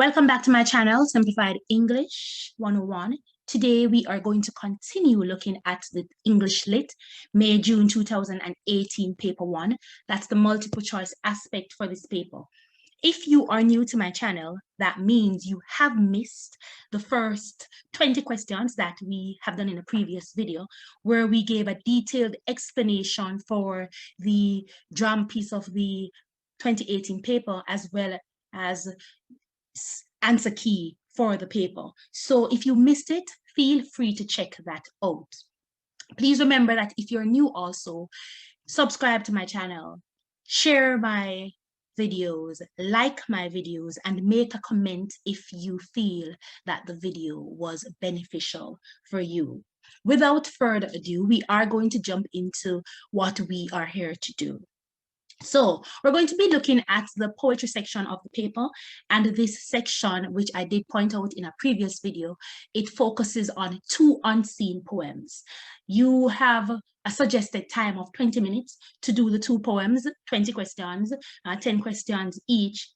Welcome back to my channel, Simplified English 101. Today we are going to continue looking at the English Lit May-June 2018 paper 1. That's the multiple choice aspect for this paper. If you are new to my channel, that means you have missed the first 20 questions that we have done in a previous video, where we gave a detailed explanation for the drum piece of the 2018 paper, as well as answer key for the paper. So if you missed it, feel free to check that out. Please remember that if you're new also, subscribe to my channel, share my videos, like my videos, and make a comment if you feel that the video was beneficial for you. Without further ado, we are going to jump into what we are here to do. So we're going to be looking at the poetry section of the paper, and this section, which I did point out in a previous video, it focuses on 2 unseen poems. You have a suggested time of 20 minutes to do the 2 poems, 20 questions, 10 questions each.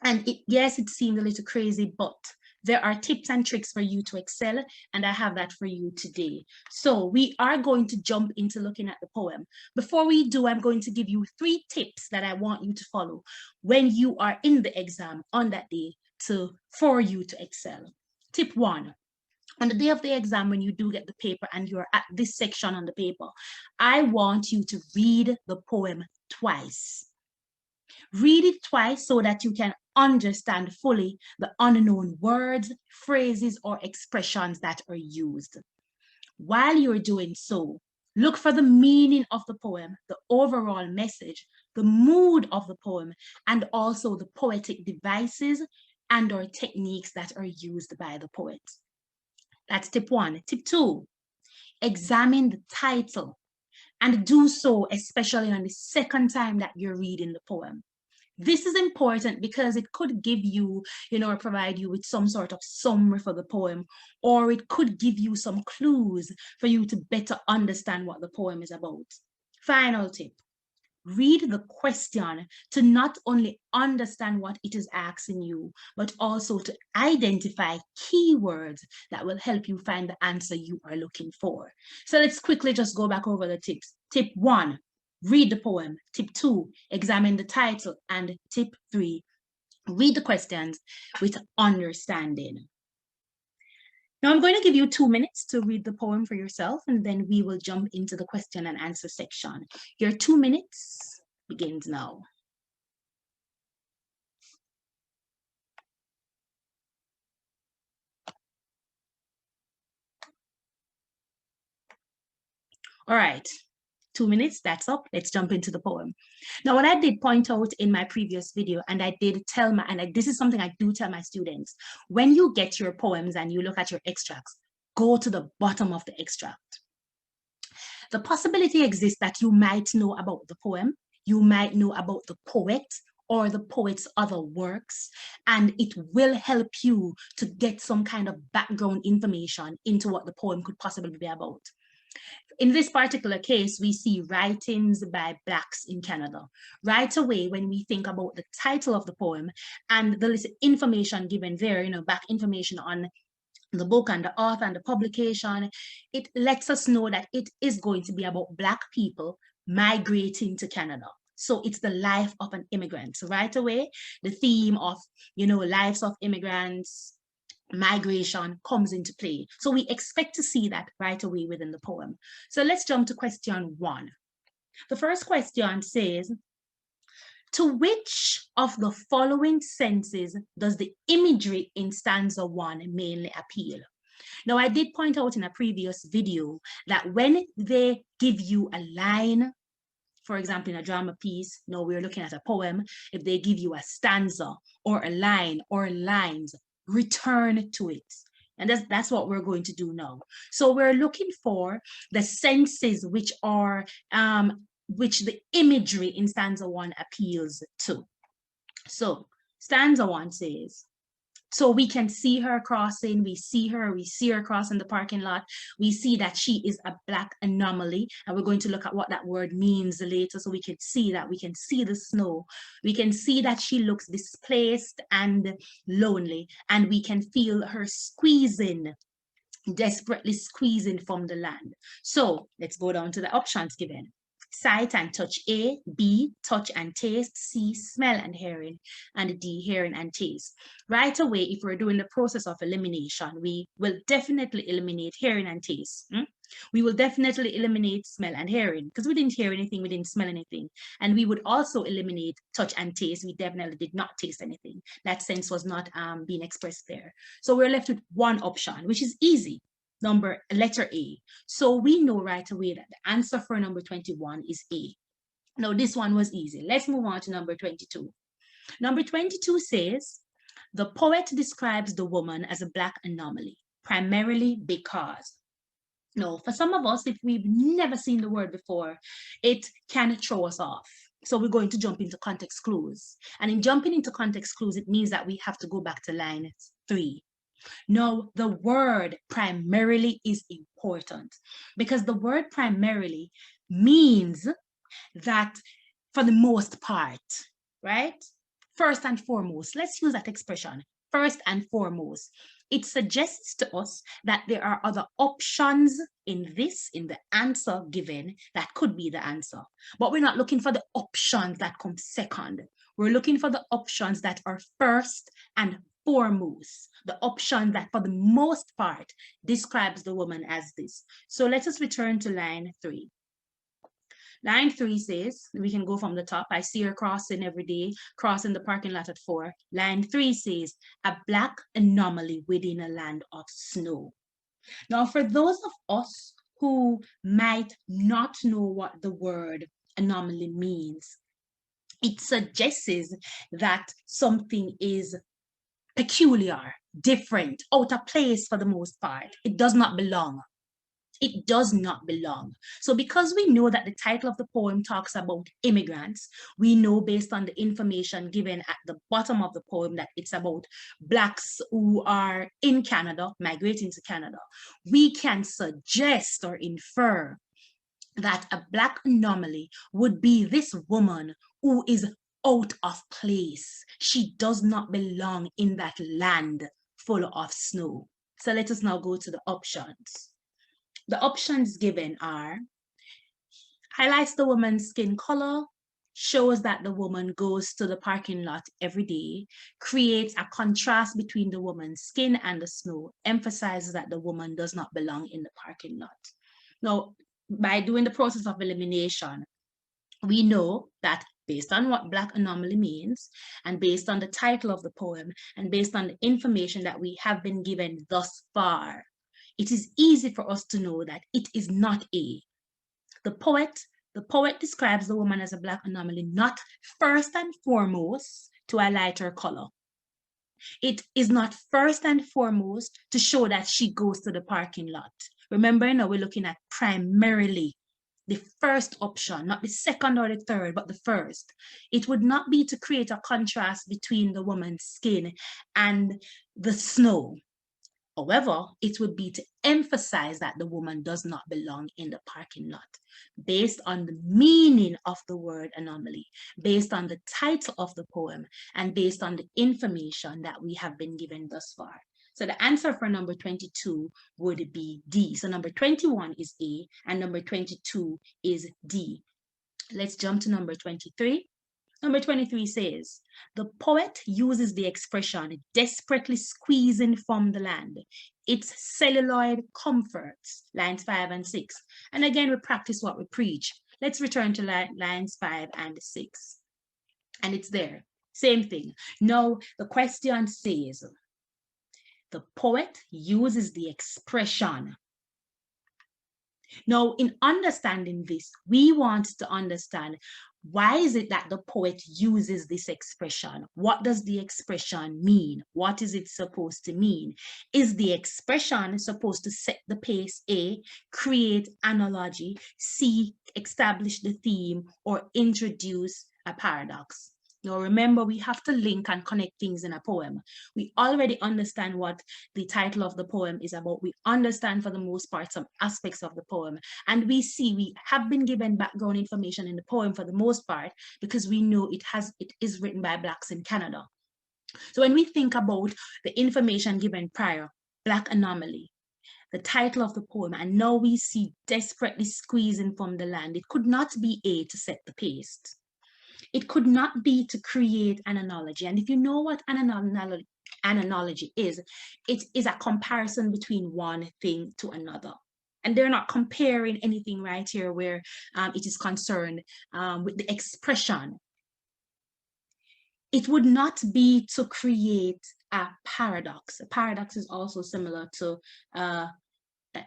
And yes, it seemed a little crazy, but there are tips and tricks for you to excel, and I have that for you today. So we are going to jump into looking at the poem. Before we do, I'm going to give you 3 tips that I want you to follow when you are in the exam on that day for you to excel. Tip 1. On the day of the exam, when you do get the paper and you're at this section on the paper, I want you to read the poem twice. Read it twice so that you can understand fully the unknown words, phrases, or expressions that are used. While you're doing so, look for the meaning of the poem, the overall message, the mood of the poem, and also the poetic devices and/or techniques that are used by the poet. That's tip 1. Tip 2, examine the title, and do so especially on the second time that you're reading the poem. This is important because it could give you, or provide you with some sort of summary for the poem, or it could give you some clues for you to better understand what the poem is about. Final tip, read the question to not only understand what it is asking you, but also to identify keywords that will help you find the answer you are looking for. So let's quickly just go back over the tips. Tip 1, read the poem. Tip 2, examine the title. And tip 3, read the questions with understanding. Now I'm going to give you 2 minutes to read the poem for yourself, and then we will jump into the question and answer section. Your 2 minutes begins now. All right. 2 minutes, that's up. Let's jump into the poem. Now, what I did point out in my previous video, and I did tell this is something I do tell my students, when you get your poems and you look at your extracts, go to the bottom of the extract. The possibility exists that you might know about the poem, you might know about the poet or the poet's other works, and it will help you to get some kind of background information into what the poem could possibly be about. In this particular case, we see writings by Blacks in Canada. Right away, when we think about the title of the poem and the little information given there, back information on the book and the author and the publication, it lets us know that it is going to be about Black people migrating to Canada. So it's the life of an immigrant. So right away, the theme of, lives of immigrants, migration comes into play. So we expect to see that right away within the poem. So let's jump to question 1. The first question says, to which of the following senses does the imagery in stanza 1 mainly appeal? Now, I did point out in a previous video that when they give you a line, for example, in a drama piece, we're looking at a poem, if they give you a stanza or a line or lines, return to it. And that's what we're going to do now. So we're looking for the senses which are which the imagery in stanza 1 appeals to. So stanza 1 says, So we can see her crossing, we see her crossing the parking lot. We see that she is a black anomaly, and we're going to look at what that word means later, so we can see that, we can see the snow. We can see that she looks displaced and lonely, and we can feel her squeezing, desperately squeezing from the land. So let's go down to the options given. Sight and touch A, B, touch and taste, C, smell and hearing, and D, hearing and taste. Right away, if we're doing the process of elimination, we will definitely eliminate hearing and taste. We will definitely eliminate smell and hearing, because we didn't hear anything, we didn't smell anything. And we would also eliminate touch and taste. We definitely did not taste anything. That sense was not being expressed there. So we're left with one option, which is easy. Letter A. So we know right away that the answer for number 21 is A. Now this one was easy. Let's move on to number 22. Number 22 says, the poet describes the woman as a black anomaly, primarily because. No, for some of us, if we've never seen the word before, it can throw us off. So we're going to jump into context clues. And in jumping into context clues, it means that we have to go back to line 3. Now, the word primarily is important, because the word primarily means that for the most part, right? First and foremost, let's use that expression, first and foremost. It suggests to us that there are other options in the answer given, that could be the answer. But we're not looking for the options that come second. We're looking for the options that are first and foremost, the option that for the most part describes the woman as this. So let us return to line 3. Line 3 says, we can go from the top. I see her crossing every day, crossing the parking lot at 4. Line 3 says, a black anomaly within a land of snow. Now, for those of us who might not know what the word anomaly means, it suggests that something is peculiar, different, out of place for the most part. It does not belong. It does not belong. So because we know that the title of the poem talks about immigrants, we know based on the information given at the bottom of the poem that it's about Blacks who are in Canada, migrating to Canada. We can suggest or infer that a black anomaly would be this woman who is out of place. She does not belong in that land full of snow. So let us now go to the options. The options given are, highlights the woman's skin color, shows that the woman goes to the parking lot every day, creates a contrast between the woman's skin and the snow, emphasizes that the woman does not belong in the parking lot. Now, by doing the process of elimination, we know that based on what black anomaly means, and based on the title of the poem, and based on the information that we have been given thus far, it is easy for us to know that it is not A. The poet describes the woman as a black anomaly, not first and foremost to highlight her color. It is not first and foremost to show that she goes to the parking lot. Remember now, we're looking at primarily the first option, not the second or the third, but the first. It would not be to create a contrast between the woman's skin and the snow. However, it would be to emphasize that the woman does not belong in the parking lot, based on the meaning of the word anomaly, based on the title of the poem, and based on the information that we have been given thus far. So the answer for number 22 would be D. So number 21 is A, and number 22 is D. Let's jump to number 23. Number 23 says, the poet uses the expression desperately squeezing from the land. Its celluloid comforts, lines 5 and 6. And again, we practice what we preach. Let's return to lines 5 and 6. And it's there, same thing. Now, the question says, the poet uses the expression. Now, in understanding this, we want to understand, why is it that the poet uses this expression? What does the expression mean? What is it supposed to mean? Is the expression supposed to set the pace, A, create analogy, C, establish the theme, or introduce a paradox? Now, remember, we have to link and connect things in a poem. We already understand what the title of the poem is about. We understand, for the most part, some aspects of the poem. And we see we have been given background information in the poem for the most part because we know it is written by Blacks in Canada. So when we think about the information given prior, Black anomaly, the title of the poem, and now we see desperately squeezing from the land, it could not be A, to set the pace. It could not be to create an analogy. And if you know what an analogy is, it is a comparison between one thing to another. And they're not comparing anything right here where it is concerned with the expression. It would not be to create a paradox. A paradox is also similar to an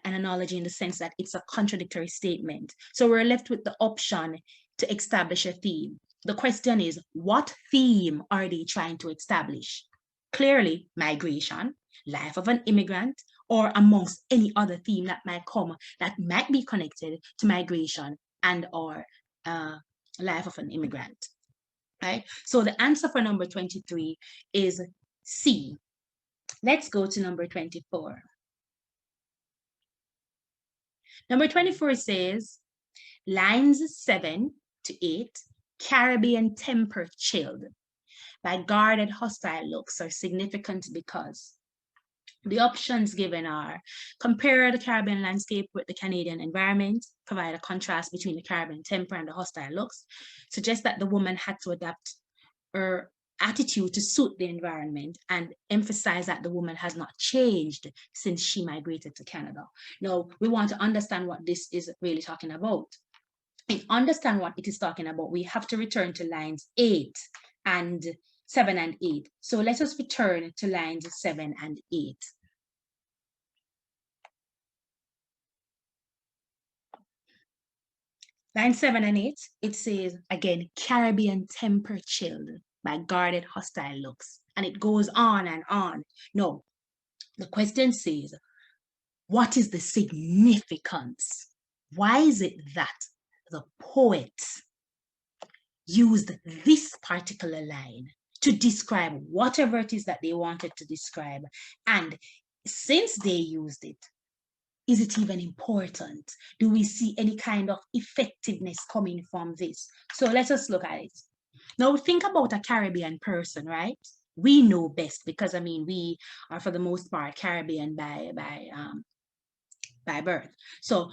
analogy in the sense that it's a contradictory statement. So we're left with the option to establish a theme. The question is, what theme are they trying to establish? Clearly, migration, life of an immigrant, or amongst any other theme that might come that might be connected to migration and or life of an immigrant. Right? So the answer for number 23 is C. Let's go to number 24. Number 24 says, lines 7 to 8, Caribbean temper chilled by guarded hostile looks are significant because the options given are compare the Caribbean landscape with the Canadian environment, provide a contrast between the Caribbean temper and the hostile looks, suggest that the woman had to adapt her attitude to suit the environment, and emphasize that the woman has not changed since she migrated to Canada. Now, we want to understand what this is really talking about. And understand what it is talking about, we have to return to lines 7 and 8. So let us return to lines 7 and 8. Line 7 and 8, it says, again, Caribbean temper chilled by guarded hostile looks. And it goes on and on. No, the question says, what is the significance? Why is it that the poet used this particular line to describe whatever it is that they wanted to describe? And since they used it, is it even important? Do we see any kind of effectiveness coming from this? So let us look at it. Now think about a Caribbean person, right? We know best because I mean we are for the most part Caribbean by birth. So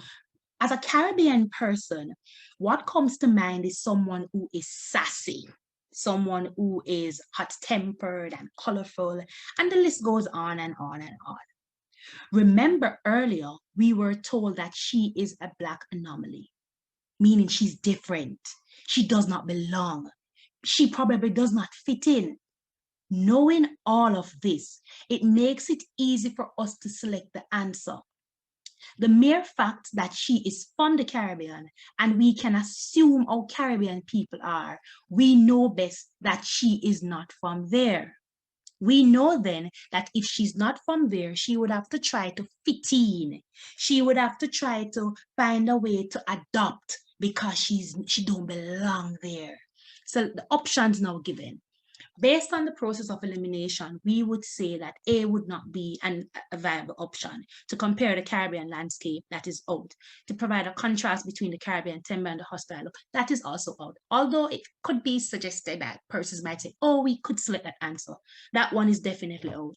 as a Caribbean person, what comes to mind is someone who is sassy, someone who is hot-tempered and colorful, and the list goes on and on and on. Remember earlier, we were told that she is a Black anomaly, meaning she's different. She does not belong. She probably does not fit in. Knowing all of this, it makes it easy for us to select the answer. The mere fact that she is from the Caribbean, and we can assume how Caribbean people are, we know best that she is not from there. We know then that if she's not from there, she would have to try to fit in. She would have to try to find a way to adopt because she don't belong there. So the options now given. Based on the process of elimination, we would say that A would not be a viable option to compare the Caribbean landscape that is out, to provide a contrast between the Caribbean timber and the hostile look, that is also out. Although it could be suggested that persons might say, oh, we could select that answer. That one is definitely out.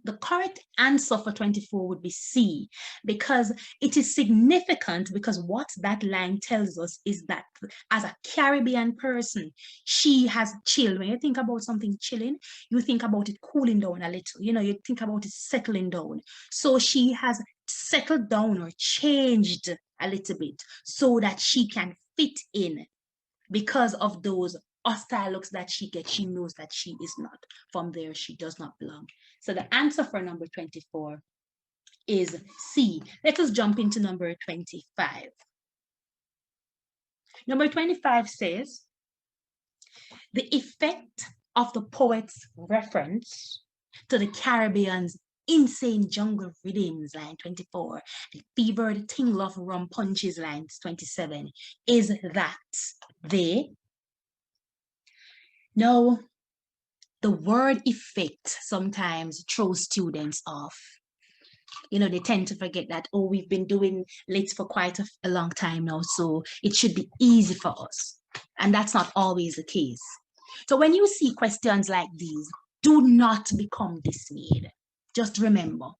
The correct answer for 24 would be C, because it is significant because what that line tells us is that as a Caribbean person, she has chilled. When you think about something chilling, you think about it cooling down a little, you think about it settling down. So she has settled down or changed a little bit so that she can fit in. Because of those hostile looks that she gets, she knows that she is not from there. She does not belong. So the answer for number 24 is C. Let us jump into number 25. Number 25 says, the effect of the poet's reference to the Caribbean's insane jungle rhythms, line 24, the fevered tingle of rum punches, line 27, is that they Now, the word effect sometimes throws students off. You know, they tend to forget that, oh, we've been doing lit for quite a long time now, so it should be easy for us. And that's not always the case. So when you see questions like these, do not become dismayed. Just remember,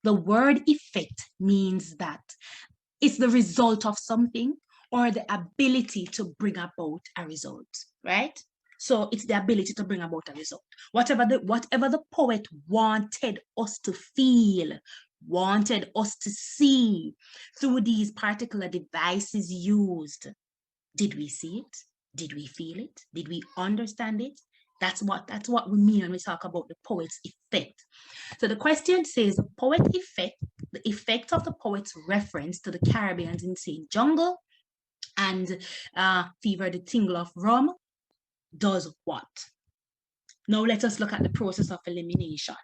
the word effect means that it's the result of something or the ability to bring about a result, right? So it's the ability to bring about a result. Whatever the poet wanted us to feel, wanted us to see through these particular devices used, did we see it? Did we feel it? Did we understand it? That's what we mean when we talk about the poet's effect. So the question says the poet effect, the effect of the poet's reference to the Caribbean's insane jungle and fever, the tingle of rum, does what? Now let us look at the process of elimination.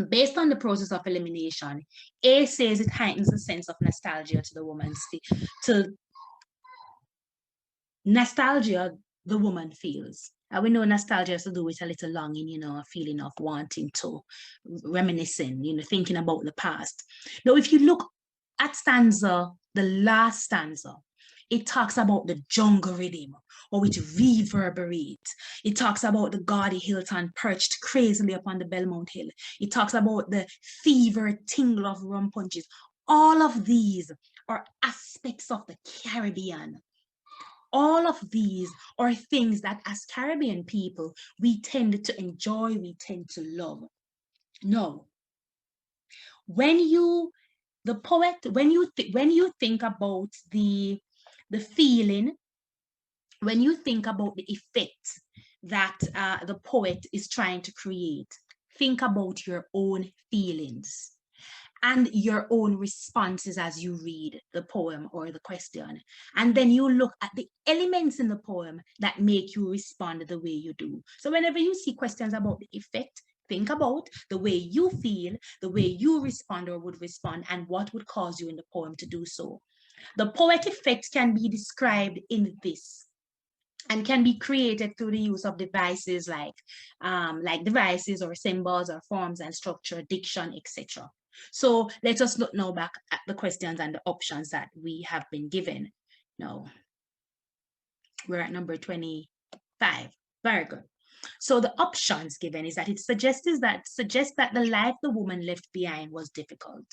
Based on the process of elimination, A says it heightens the sense of nostalgia to the woman's to nostalgia the woman feels. We know nostalgia has to do with a little longing, you know, a feeling of wanting to, reminiscing, you know, thinking about the past. Now, if you look at stanza, the last stanza, it talks about the jungle rhythm, or which reverberates. It talks about the gaudy Hilton perched crazily upon the Belmont Hill. It talks about the fever tingle of rum punches. All of these are aspects of the Caribbean. All of these are things that as Caribbean people, we tend to enjoy, we tend to love. No. When you, the poet, when you think about the feeling, when you think about the effect that the poet is trying to create, think about your own feelings and your own responses as you read the poem or the question. And then you look at the elements in the poem that make you respond the way you do. So whenever you see questions about the effect, think about the way you feel, the way you respond or would respond, and what would cause you in the poem to do so. The poet effect can be described in this and can be created through the use of devices like devices or symbols or forms and structure, diction, etc. So let us look now back at the questions and the options that we have been given. Now, we're at number 25. Very good. So the options given is that it suggests that the life the woman left behind was difficult.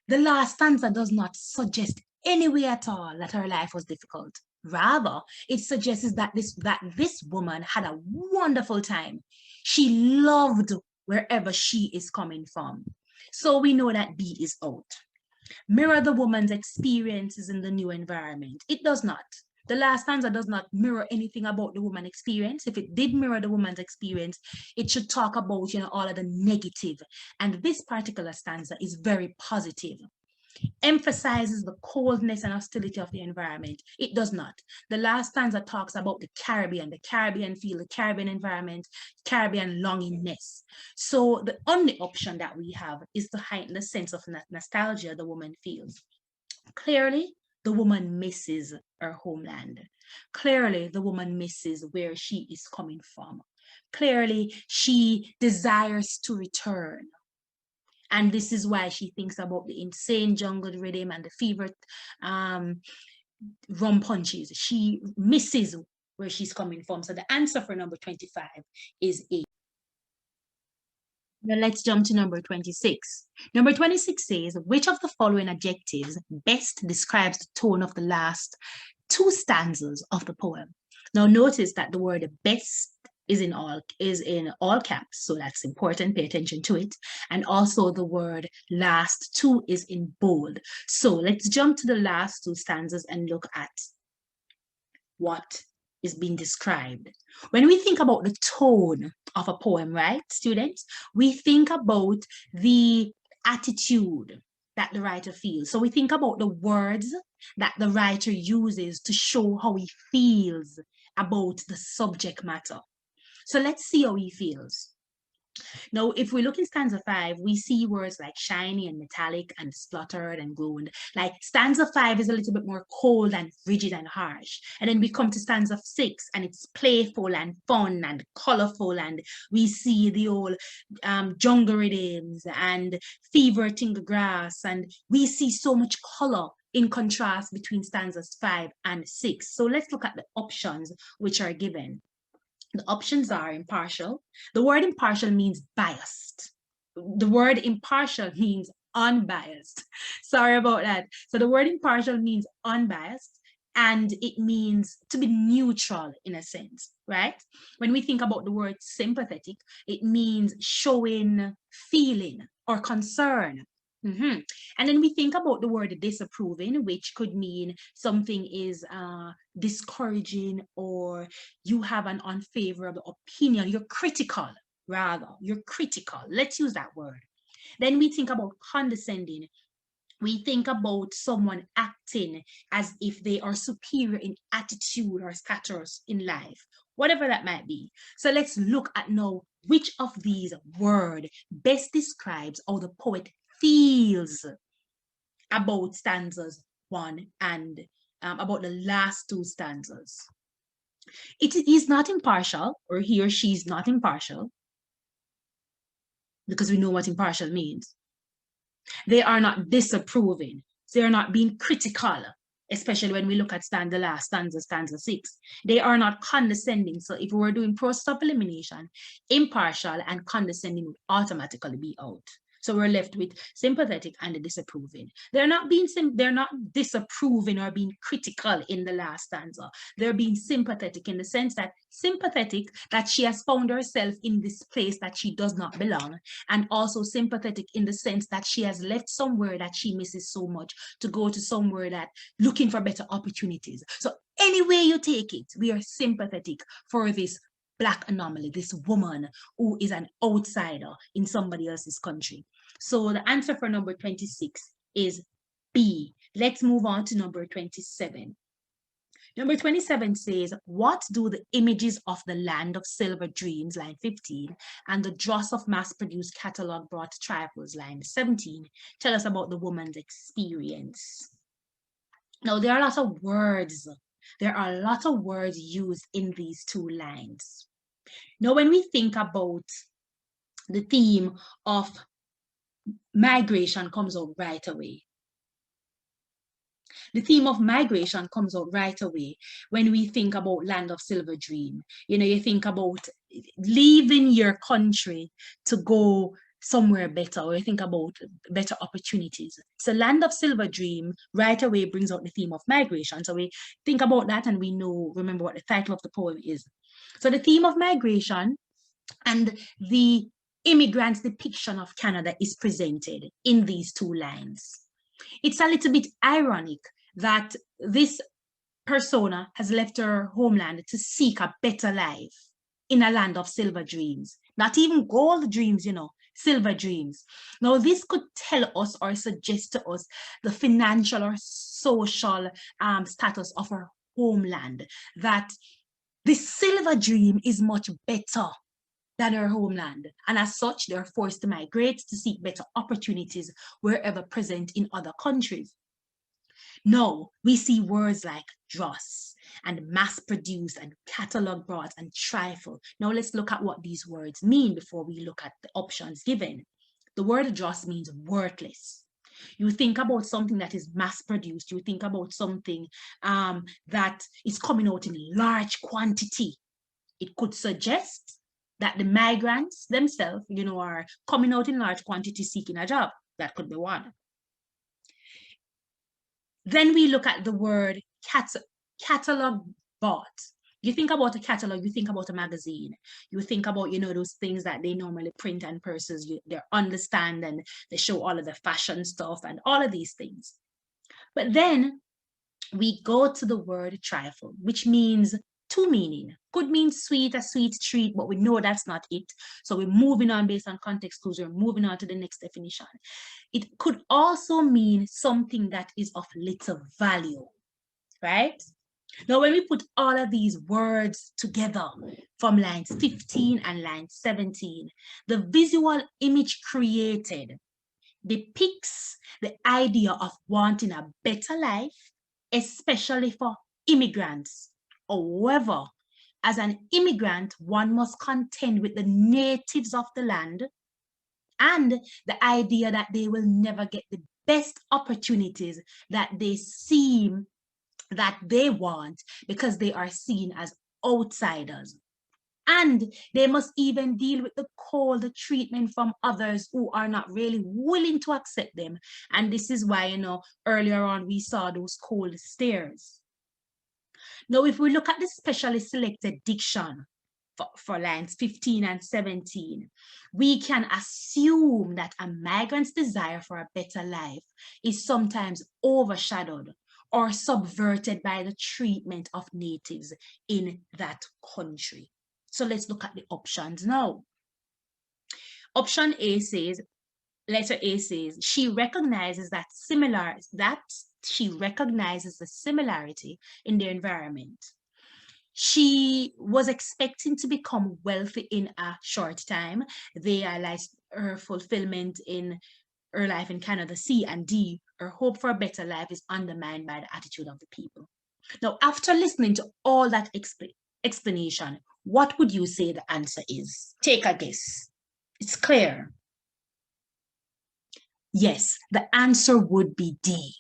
The last stanza does not suggest anywhere at all that her life was difficult. Rather, it suggests that this woman had a wonderful time. She loved wherever she is coming from. So we know that B is out. Mirror the woman's experiences in the new environment. It does not. The last stanza does not mirror anything about the woman's experience. If it did mirror the woman's experience, it should talk about, you know, all of the negative. And this particular stanza is very positive, emphasizes the coldness and hostility of the environment. It does not. The last stanza talks about the Caribbean feel, the Caribbean environment, Caribbean longingness. So the only option that we have is to heighten the sense of nostalgia the woman feels. Clearly, the woman misses her homeland. Clearly, the woman misses where she is coming from. Clearly, she desires to return. And this is why she thinks about the insane jungle rhythm and the fever rum punches. She misses where she's coming from. So the answer for number 25 is A. Now let's jump to number 26. Number 26 says, which of the following adjectives best describes the tone of the last two stanzas of the poem? Now notice that the word best is in all caps, so that's important. Pay attention to it. And also the word last two is in bold. So let's jump to the last two stanzas and look at what is being described. When we think about the tone of a poem, right, students, we think about the attitude that the writer feels. So we think about the words that the writer uses to show how he feels about the subject matter. So let's see how he feels. Now, if we look in stanza 5, we see words like shiny and metallic and spluttered and glowed. Like stanza 5 is a little bit more cold and rigid and harsh. And then we come to stanza 6 and it's playful and fun and colorful. And we see the old jungle rhythms and fever tingle grass. And we see so much color in contrast between stanzas 5 and 6. So let's look at the options which are given. The options are impartial. The word impartial means biased. The word impartial means unbiased. Sorry about that. So the word impartial means unbiased and it means to be neutral in a sense, right? When we think about the word sympathetic, it means showing feeling or concern. And then we think about the word disapproving, which could mean something is discouraging or you have an unfavorable opinion. You're critical, rather. You're critical. Let's use that word. Then we think about condescending. We think about someone acting as if they are superior in attitude or status in life, whatever that might be. So let's look at now which of these words best describes how the poet feels about stanzas 1 and about the last 2 stanzas. It is not impartial, or he or she is not impartial, because we know what impartial means. They are not disapproving. They are not being critical, especially when we look at the last stanza 6. They are not condescending. So if we were doing process of elimination, impartial and condescending would automatically be out. So we're left with sympathetic and the disapproving. They're not disapproving or being critical in the last stanza. They're being sympathetic in the sense that sympathetic that she has found herself in this place that she does not belong, and also sympathetic in the sense that she has left somewhere that she misses so much to go to somewhere that looking for better opportunities. So any way you take it, we are sympathetic for this Black anomaly, this woman who is an outsider in somebody else's country. So the answer for number 26 is B. Let's move on to number 27. Number 27 says, what do the images of the land of silver dreams, line 15, and the dross of mass-produced catalog brought trifles, line 17, tell us about the woman's experience? Now, there are lots of words. There are a lot of words used in these 2 lines. Now, when we think about the theme of migration comes out right away. The theme of migration comes out right away when we think about Land of Silver Dream. You know, you think about leaving your country to go somewhere better, or you think about better opportunities. So Land of Silver Dream right away brings out the theme of migration. So we think about that and we know, remember what the title of the poem is. So the theme of migration and the immigrant's depiction of Canada is presented in these 2 lines. It's a little bit ironic that this persona has left her homeland to seek a better life in a land of silver dreams. Not even gold dreams, you know, silver dreams. Now, this could tell us or suggest to us the financial or social status of her homeland, that the silver dream is much better than her homeland. And as such, they're forced to migrate to seek better opportunities wherever present in other countries. Now, we see words like dross and mass-produced and catalog brought and trifle. Now, let's look at what these words mean before we look at the options given. The word dross means worthless. You think about something that is mass-produced. You think about something that is coming out in large quantity. It could suggest that the migrants themselves, you know, are coming out in large quantity seeking a job. That could be one. Then we look at the word catalog bought. You think about a catalog, you think about a magazine. You think about, you know, those things that they normally print and purses, they understand and they show all of the fashion stuff and all of these things. But then we go to the word trifle, which means 2 meaning. Could mean sweet, a sweet treat, but we know that's not it. So we're moving on based on context clues. We're moving on to the next definition. It could also mean something that is of little value, right? Now, when we put all of these words together from lines 15 and line 17, the visual image created depicts the idea of wanting a better life, especially for immigrants. However, as an immigrant, one must contend with the natives of the land and the idea that they will never get the best opportunities that they seem that they want because they are seen as outsiders. And they must even deal with the cold treatment from others who are not really willing to accept them. And this is why, earlier on we saw those cold stares. Now, if we look at the specially selected diction for lines 15 and 17, we can assume that a migrant's desire for a better life is sometimes overshadowed or subverted by the treatment of natives in that country. So let's look at the options now. Option A says, letter A says, she recognizes the similarity in their environment. She was expecting to become wealthy in a short time. They realized her fulfillment in her life in Canada. C and D, her hope for a better life is undermined by the attitude of the people. Now, after listening to all that explanation, what would you say the answer is? Take a guess. It's clear. Yes, the answer would be D.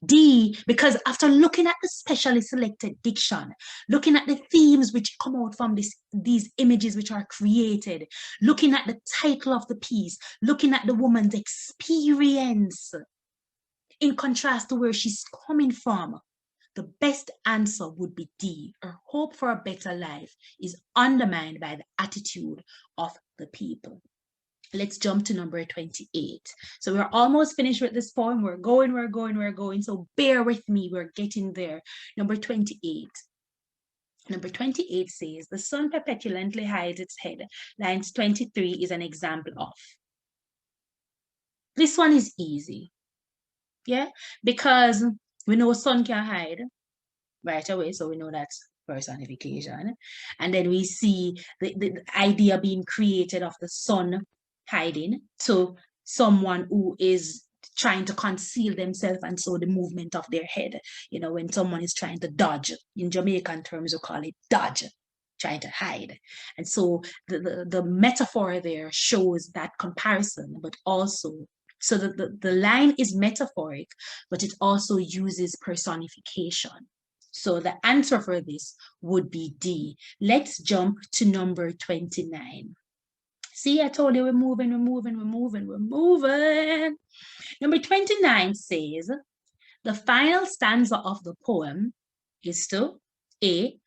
D, because after looking at the specially selected diction, looking at the themes which come out from these images which are created, looking at the title of the piece, looking at the woman's experience, in contrast to where she's coming from, the best answer would be D. Her hope for a better life is undermined by the attitude of the people. Let's jump to number 28. So we're almost finished with this poem. We're going. So bear with me. We're getting there. Number 28. Number 28 says, the sun perpetually hides its head. Lines 23 is an example of. This one is easy. Yeah, because we know sun can hide right away. So we know that's personification. And then we see the idea being created of the sun hiding. So someone who is trying to conceal themselves, and so the movement of their head, when someone is trying to dodge, in Jamaican terms we call it dodge, trying to hide. And so the metaphor there shows that comparison, but also so the line is metaphoric, but it also uses personification. So the answer for this would be D. Let's jump to number 29. See, I told you we're moving. Number 29 says, the final stanza of the poem is to A,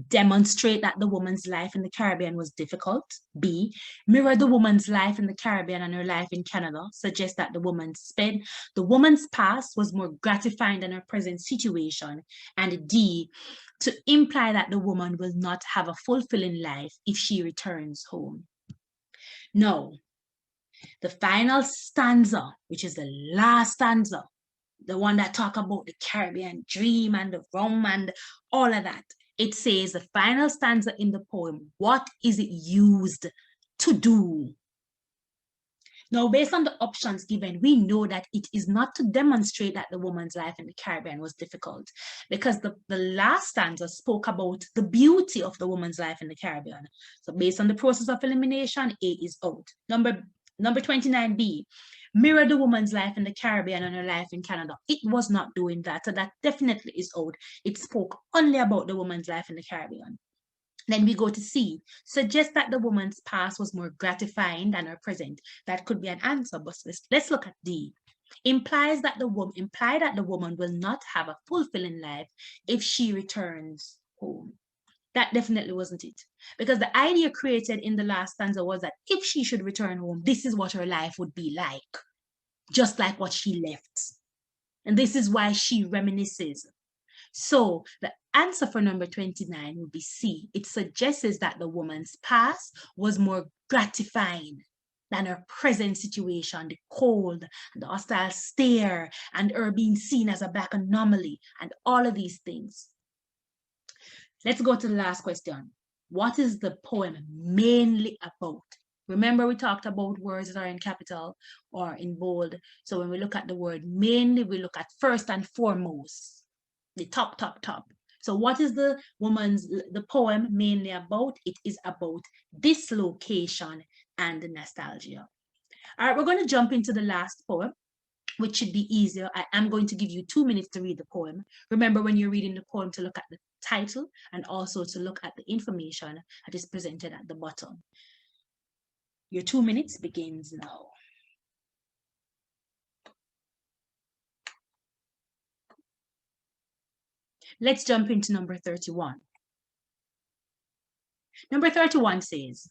demonstrate that the woman's life in the Caribbean was difficult. B, mirror the woman's life in the Caribbean and her life in Canada, suggest that the woman's past was more gratifying than her present situation. And D, to imply that the woman will not have a fulfilling life if she returns home. No, the final stanza, which is the last stanza, the one that talk about the Caribbean dream and the rum and all of that. It says the final stanza in the poem, what is it used to do? Now, based on the options given, we know that it is not to demonstrate that the woman's life in the Caribbean was difficult, because the last stanza spoke about the beauty of the woman's life in the Caribbean. So based on the process of elimination, A is out. Number 29B, mirror the woman's life in the Caribbean and her life in Canada. It was not doing that, so that definitely is out. It spoke only about the woman's life in the Caribbean. Then we go to C, suggest that the woman's past was more gratifying than her present. That could be an answer, but let's look at D. Imply that the woman will not have a fulfilling life if she returns home. That definitely wasn't it. Because the idea created in the last stanza was that if she should return home, this is what her life would be like, just like what she left. And this is why she reminisces. So the answer for number 29 would be C. It suggests that the woman's past was more gratifying than her present situation, the cold, the hostile stare, and her being seen as a black anomaly, and all of these things. Let's go to the last question. What is the poem mainly about? Remember, we talked about words that are in capital or in bold. So when we look at the word mainly, we look at first and foremost, the top, top, top. So what is the poem mainly about? It is about dislocation and nostalgia. All right, we're going to jump into the last poem, which should be easier. I am going to give you 2 minutes to read the poem. Remember, when you're reading the poem, to look at the title and also to look at the information that is presented at the bottom. Your 2 minutes begins now. Let's jump into number 31. Number 31 says,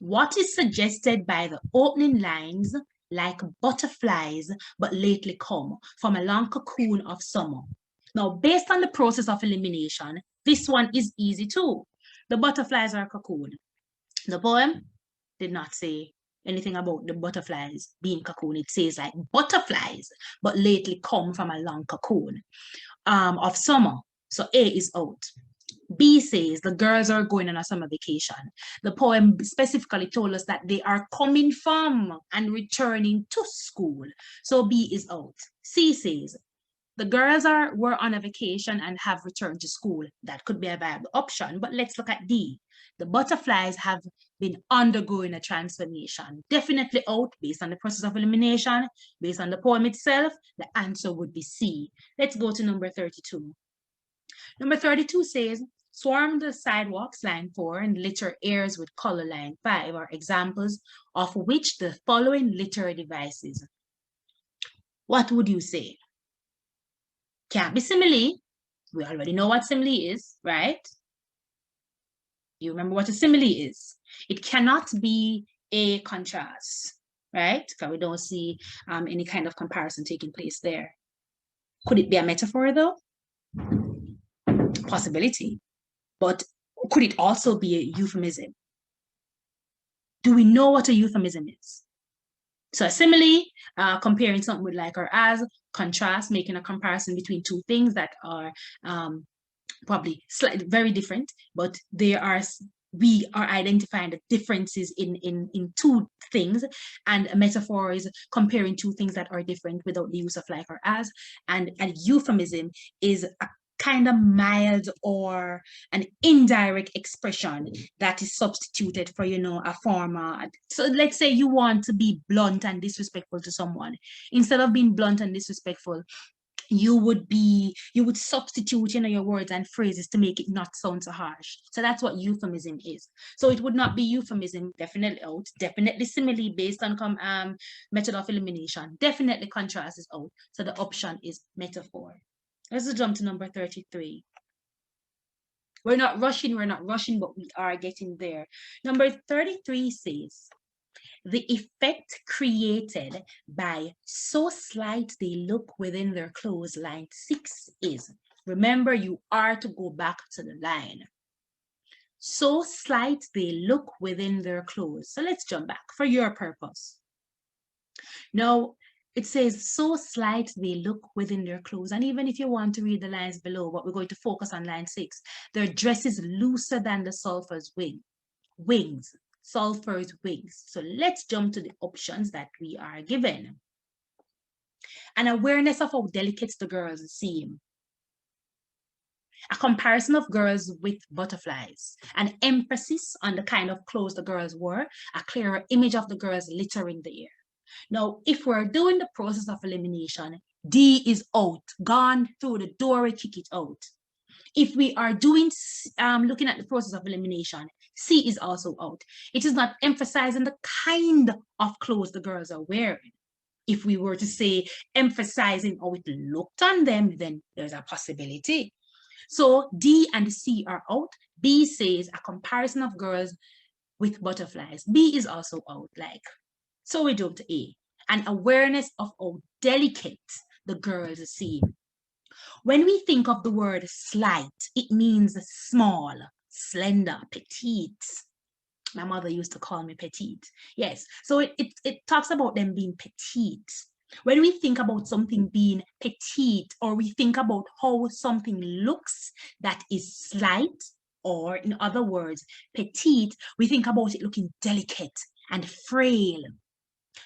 what is suggested by the opening lines, like butterflies, but lately come from a long cocoon of summer? Now, based on the process of elimination, this one is easy too. The butterflies are a cocoon. The poem did not say anything about the butterflies being cocoon. It says like butterflies, but lately come from a long cocoon of summer. So A is out. B says the girls are going on a summer vacation. The poem specifically told us that they are coming from and returning to school. So B is out. C says the girls were on a vacation and have returned to school. That could be a viable option, but let's look at D. The butterflies have been undergoing a transformation. Definitely out based on the process of elimination, based on the poem itself, the answer would be C. Let's go to number 32. Number 32 says, swarm the sidewalks, line 4, and litter airs with color, line 5, are examples of which the following litter devices. What would you say? Can't be simile. We already know what simile is, right? You remember what a simile is. It cannot be a contrast, right? Because we don't see any kind of comparison taking place there. Could it be a metaphor though? Possibility. But could it also be a euphemism? Do we know what a euphemism is? So a simile, comparing something with like or as, contrast, making a comparison between two things that are probably slightly very different, but we are identifying the differences in two things, and a metaphor is comparing two things that are different without the use of like or as, and a euphemism is a kind of mild or an indirect expression that is substituted for, a former. So let's say you want to be blunt and disrespectful to someone. Instead of being blunt and disrespectful, you would substitute, your words and phrases to make it not sound so harsh. So that's what euphemism is. So it would not be euphemism, definitely out, definitely simile based on method of elimination, definitely contrast is out. So the option is metaphor. Let's jump to number 33. We're not rushing, but we are getting there. Number 33 says, the effect created by so slight they look within their clothes, line 6 is, remember, you are to go back to the line. So slight they look within their clothes. So let's jump back for your purpose. Now, it says, so slight they look within their clothes. And even if you want to read the lines below, but we're going to focus on line 6, their dress is looser than the sulphur's wings. Sulphur's wings. So let's jump to the options that we are given. An awareness of how delicate the girls seem. A comparison of girls with butterflies. An emphasis on the kind of clothes the girls wore. A clearer image of the girls littering the air. Now, if we're doing the process of elimination, D is out, gone through the door, we kick it out. If we are doing, looking at the process of elimination, C is also out. It is not emphasizing the kind of clothes the girls are wearing. If we were to say emphasizing how it looked on them, then there's a possibility. So D and C are out. B says a comparison of girls with butterflies. B is also out, so we jump to A, an awareness of how delicate the girls seem. When we think of the word slight, it means small, slender, petite. My mother used to call me petite. Yes, so it talks about them being petite. When we think about something being petite, or we think about how something looks that is slight, Or in other words, petite, we think about it looking delicate and frail.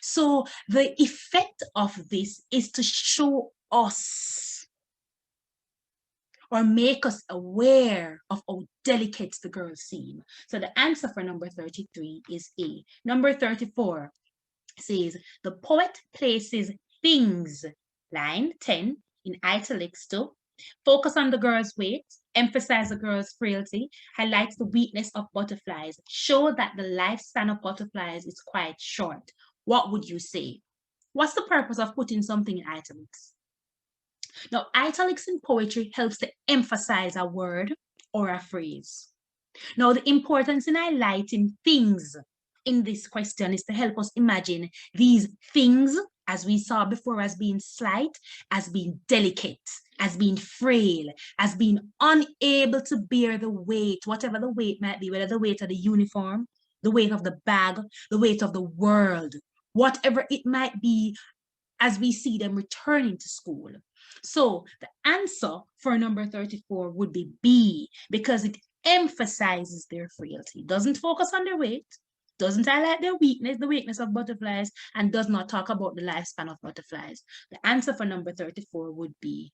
So the effect of this is to show us or make us aware of how delicate the girls seem. So the answer for number 33 is A. Number 34 says, the poet places things, line 10, in italics too. Focus on the girl's weight, emphasize the girl's frailty, highlights the weakness of butterflies, show that the lifespan of butterflies is quite short. What would you say? What's the purpose of putting something in italics? Now, italics in poetry helps to emphasize a word or a phrase. Now, the importance in highlighting things in this question is to help us imagine these things, as we saw before, as being slight, as being delicate, as being frail, as being unable to bear the weight, whatever the weight might be, whether the weight of the uniform, the weight of the bag, the weight of the world, whatever it might be, as we see them returning to school. So the answer for number 34 would be B, because it emphasizes their frailty, doesn't focus on their weight, doesn't highlight their weakness, the weakness of butterflies, and does not talk about the lifespan of butterflies. The answer for number 34 would be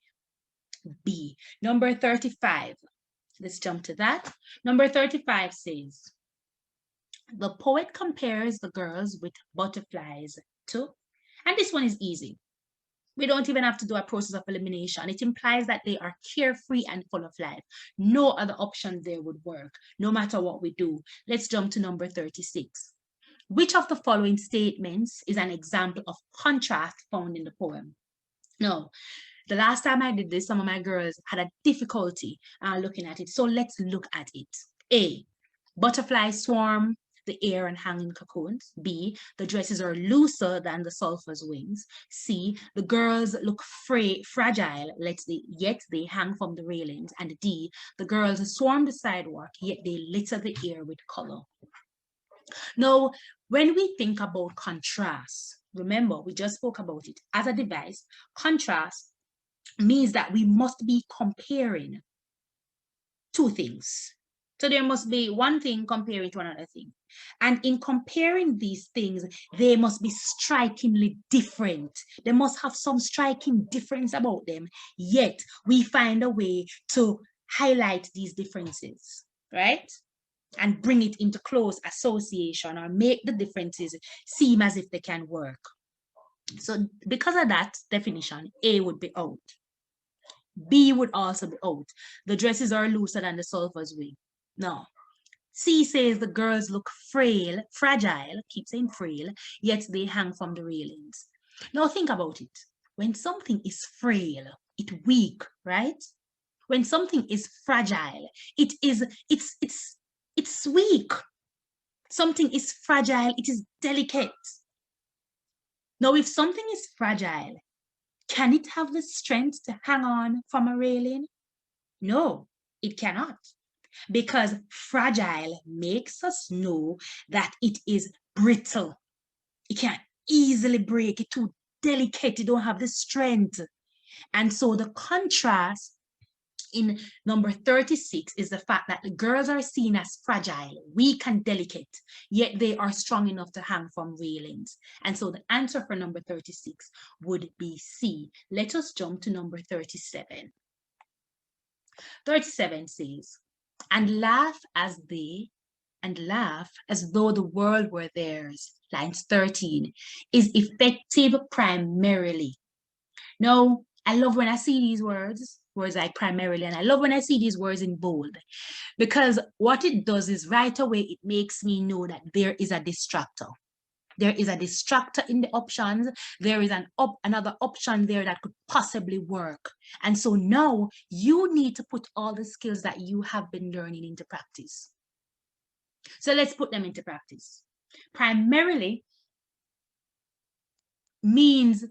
B. Number 35, let's jump to that. Number 35 says, the poet compares the girls with butterflies to, and this one is easy. We don't even have to do a process of elimination. It implies that they are carefree and full of life. No other option there would work, no matter what we do. Let's jump to number 36. Which of the following statements is an example of contrast found in the poem? No, the last time I did this, some of my girls had a difficulty looking at it. So let's look at it. A, butterflies swarm the air and hang in cocoons. B, the dresses are looser than the sulphur's wings. C, the girls look fragile, yet they hang from the railings. And D, the girls swarm the sidewalk, yet they litter the air with color. Now, when we think about contrast, remember, we just spoke about it. As a device, contrast means that we must be comparing two things. So there must be one thing comparing to another thing. And in comparing these things, they must be strikingly different. They must have some striking difference about them. Yet we find a way to highlight these differences, right? And bring it into close association or make the differences seem as if they can work. So because of that definition, A would be out. B would also be out. The dresses are looser than the sulphur's wing. No. C says the girls look fragile, keep saying frail, yet they hang from the railings. Now think about it. When something is frail, it's weak, right? When something is fragile, it's weak. Something is fragile, it is delicate. Now, if something is fragile, can it have the strength to hang on from a railing? No, it cannot. Because fragile makes us know that it is brittle. It can't easily break. It's too delicate. It don't have the strength. And so the contrast in number 36 is the fact that the girls are seen as fragile, weak and delicate, yet they are strong enough to hang from railings. And so the answer for number 36 would be C. Let us jump to number 37. 37 says, and laugh as though the world were theirs. Lines 13 is effective primarily. Now, I love when I see these words like primarily, and I love when I see these words in bold, because what it does is right away, it makes me know that there is a distractor. There is a distractor in the options. There is another option there that could possibly work. And so now you need to put all the skills that you have been learning into practice. So let's put them into practice. Primarily means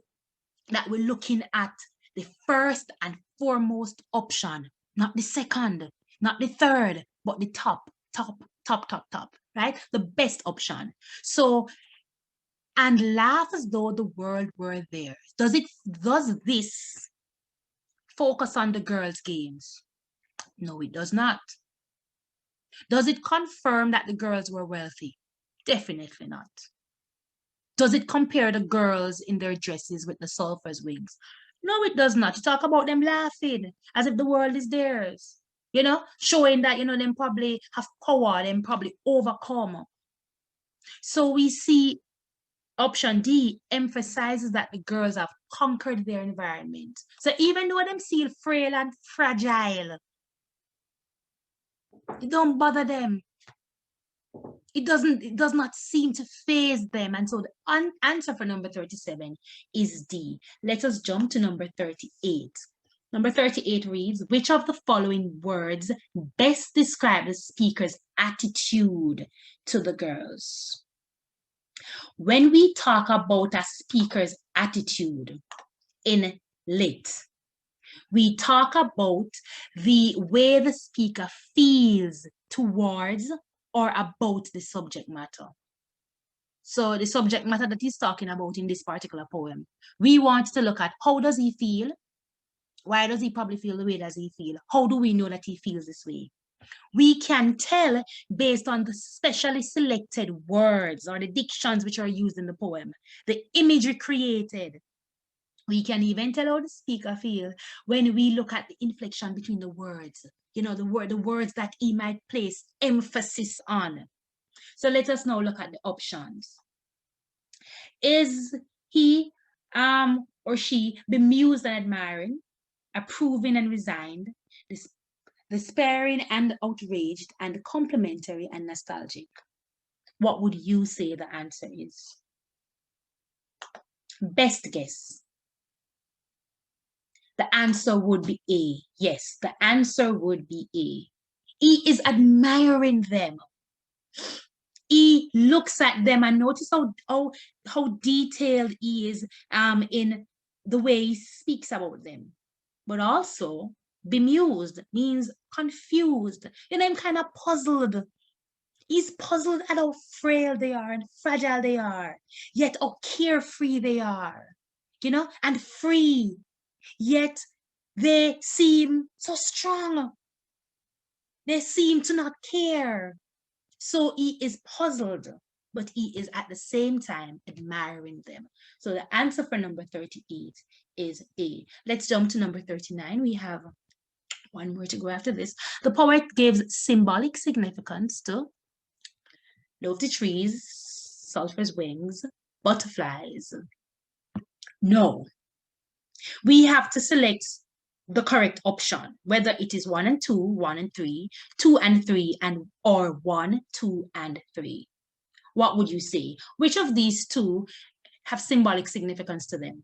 that we're looking at the first and foremost option, not the second, not the third, but the top, right? The best option. So, and laugh as though the world were theirs. Does this focus on the girls' games? No, it does not. Does it confirm that the girls were wealthy? Definitely not. Does it compare the girls in their dresses with the sulfur's wings? No, it does not. You talk about them laughing as if the world is theirs. Showing that, them probably have power, them probably overcome. So we see option D emphasizes that the girls have conquered their environment. So even though them feel frail and fragile, it don't bother them. It does not seem to faze them. And so the answer for number 37 is D. Let us jump to number 38. Number 38 reads, which of the following words best describe the speaker's attitude to the girls? When we talk about a speaker's attitude in lit, we talk about the way the speaker feels towards or about the subject matter. So the subject matter that he's talking about in this particular poem, we want to look at how does he feel? Why does he probably feel the way does he feel? How do we know that he feels this way? We can tell based on the specially selected words or the dictions which are used in the poem, the imagery created. We can even tell how the speaker feels when we look at the inflection between the words, the words that he might place emphasis on. So let us now look at the options. Is he or she bemused and admiring, approving and resigned, despairing and outraged, and complimentary and nostalgic? What would you say the answer is? Best guess. The answer would be A. Yes, the answer would be A. He is admiring them. He looks at them, and notice how detailed he is in the way he speaks about them. But also, bemused means confused. I'm kind of puzzled. He's puzzled at how frail they are and fragile they are, yet how carefree they are, and free, yet they seem so strong. They seem to not care. So he is puzzled, but he is at the same time admiring them. So the answer for number 38 is A. Let's jump to number 39. We have one more to go after this. The poet gives symbolic significance to lofty trees, sulphur's wings, butterflies. No. We have to select the correct option, whether it is 1 and 2, 1 and 3, 2 and 3, or 1, 2, and 3. What would you say? Which of these two have symbolic significance to them?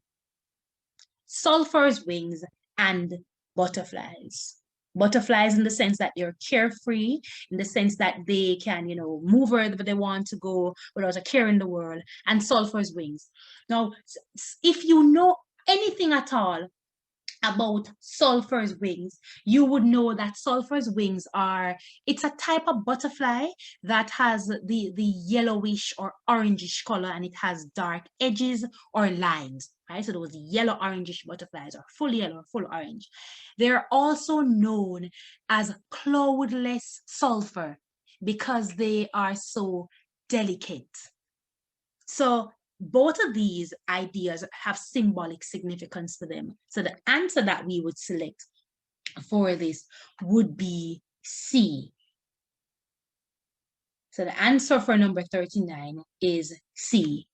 Sulphur's wings and butterflies. Butterflies in the sense that they're carefree, in the sense that they can, move wherever they want to go without a care in the world, and sulphur's wings. Now, if you know anything at all about sulphur's wings, you would know that sulphur's wings it's a type of butterfly that has the yellowish or orangish color, and it has dark edges or lines, right? So those yellow orangish butterflies are full yellow or full orange. They're also known as cloudless sulphur because they are so delicate. So both of these ideas have symbolic significance to them. So the answer that we would select for this would be C. So the answer for number 39 is C,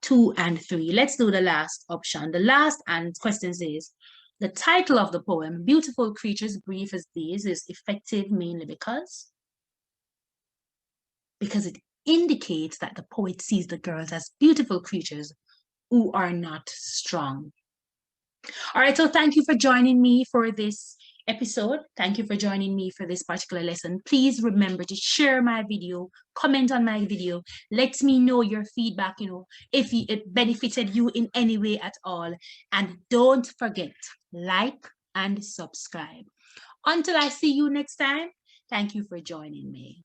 2 and 3. Let's do the last option. The last question says, the title of the poem, Beautiful Creatures Brief as These, is effective mainly because it indicates that the poet sees the girls as beautiful creatures who are not strong. All right, so thank you for joining me for this episode. Thank you for joining me for this particular lesson. Please remember to share my video, comment on my video, let me know your feedback, if it benefited you in any way at all. And don't forget, like and subscribe. Until I see you next time, thank you for joining me.